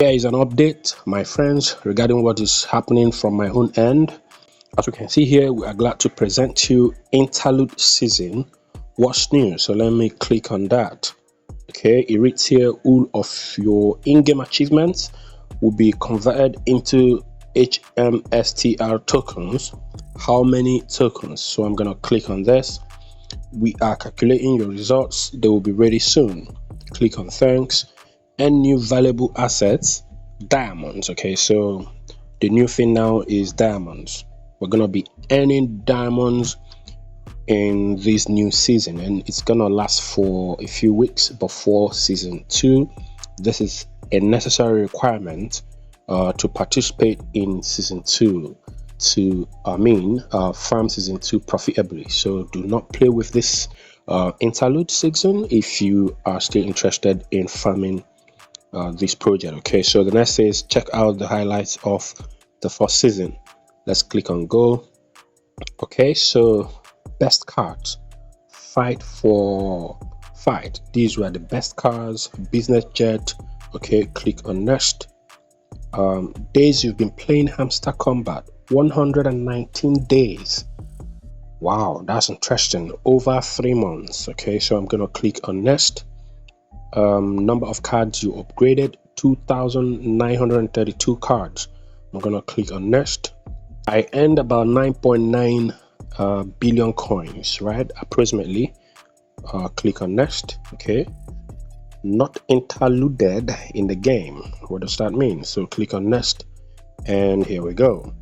Here is an update, my friends, regarding what is happening from my own end. As we can see here, we are glad to present you interlude season. What's new? So let me click on that. Okay, it reads here, all of your in-game achievements will be converted into HMSTR tokens. How many tokens? So I'm gonna click on this. We are calculating your results. They will be ready soon. Click on thanks and new valuable assets, diamonds. Okay, so the new thing now is diamonds. We're gonna be earning diamonds in this new season, and it's gonna last for a few weeks before season 2. This is a necessary requirement to participate in season 2 to farm season 2 profitably. So do not play with this interlude season if you are still interested in farming this project. Okay, so the next is check out the highlights of the first season. Let's click on go. Okay, so best cards, fight. These were the best cars. Business jet. Okay, click on next. Days you've been playing Hamster Kombat, 119 days. Wow, that's interesting. Over 3 months. Okay, so I'm gonna click on next. Number of cards you upgraded, 2,932 cards. I'm gonna click on next. I earned about 9.9 billion coins, right, approximately. Click on next. Okay, not interluded in the game. What does that mean? So click on next, and here we go.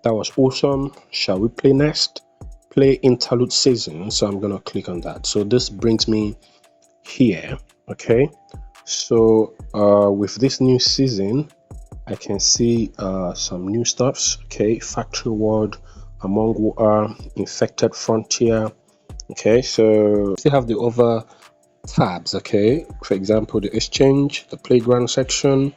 That was awesome. Shall we play next? Play interlude season. So I'm gonna click on that. So this brings me here. Okay, so with this new season, I can see some new stuffs. Okay, factory world, among water, infected frontier. Okay, so still have the other tabs. Okay, for example, the exchange, the playground section.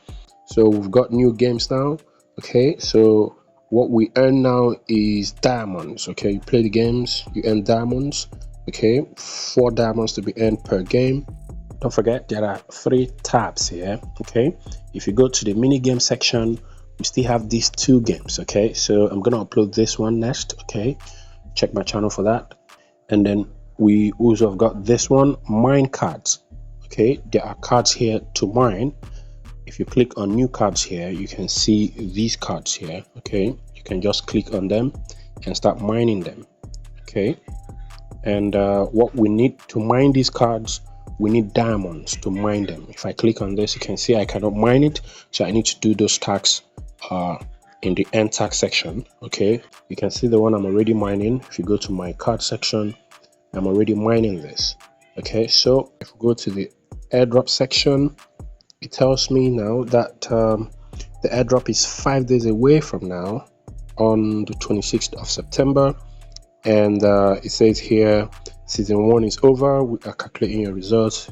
So we've got new games now. Okay, so what we earn now is diamonds. Okay, you play the games, you earn diamonds. Okay, 4 diamonds to be earned per game. Don't forget, there are 3 tabs here. Okay, if you go to the mini game section, we still have these 2 games. Okay, so I'm gonna upload this one next. Okay, check my channel for that. And then we also have got this one, mine cards. Okay, there are cards here to mine. If you click on new cards here, you can see these cards here. Okay, you can just click on them and start mining them. Okay, and what we need to mine these cards, we need diamonds to mine them. If I click on this, you can see I cannot mine it, so I need to do those tags in the end tag section. Okay, you can see the one I'm already mining. If you go to my card section, I'm already mining this. Okay, so if we go to the airdrop section, it tells me now that the airdrop is 5 days away from now, on the 26th of September, and it says here season 1 is over. We are calculating your results.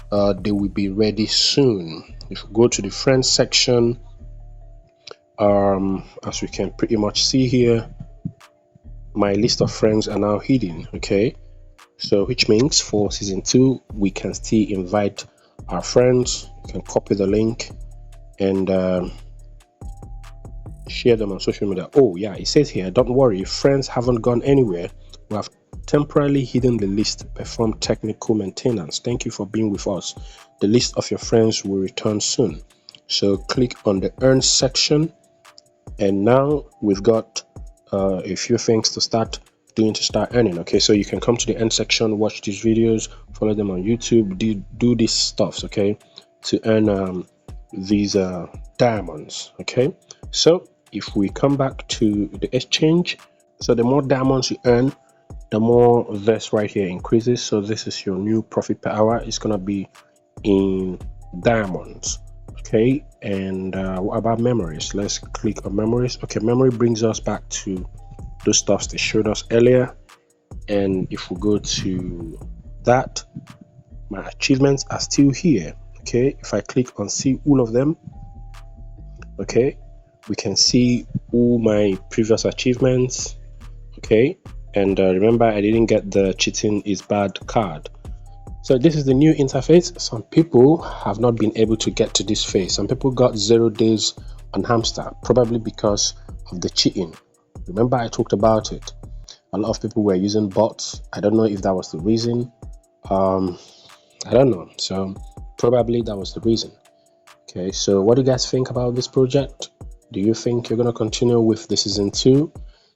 They will be ready soon. If we go to the friends section, as we can pretty much see here, my list of friends are now hidden. Okay, so which means for season 2 we can still invite our friends. You can copy the link and share them on social media. Oh yeah, it says here, don't worry, friends haven't gone anywhere. We have temporarily hidden the list to perform technical maintenance. Thank you for being with us. The list of your friends will return soon. So click on the earn section, and now we've got a few things to start doing to start earning. Okay, so you can come to the end section, watch these videos, follow them on YouTube, do these stuffs, okay, to earn these diamonds. Okay, so if we come back to the exchange, so the more diamonds you earn, the more this right here increases. So this is your new profit per hour. It's gonna be in diamonds. Okay, and what about memories? Let's click on memories. Okay, memory brings us back to those stuffs they showed us earlier, and if we go to that, my achievements are still here. Okay, if I click on see all of them, okay, we can see all my previous achievements. Okay, and remember, I didn't get the cheating is bad card. So this is the new interface. Some people have not been able to get to this phase. Some people got 0 days on Hamster, probably because of the cheating. Remember, I talked about it. A lot of people were using bots. I don't know if that was the reason. I don't know. So probably that was the reason. Okay, so what do you guys think about this project? Do you think you're going to continue with the season 2?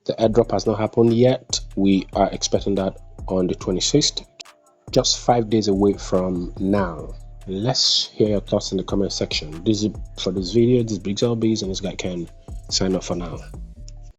The airdrop has not happened yet. We are expecting that on the 26th, just 5 days away from now. Let's hear your thoughts in the comment section. This is for this video. This is Big LBs, and this guy can sign up for now.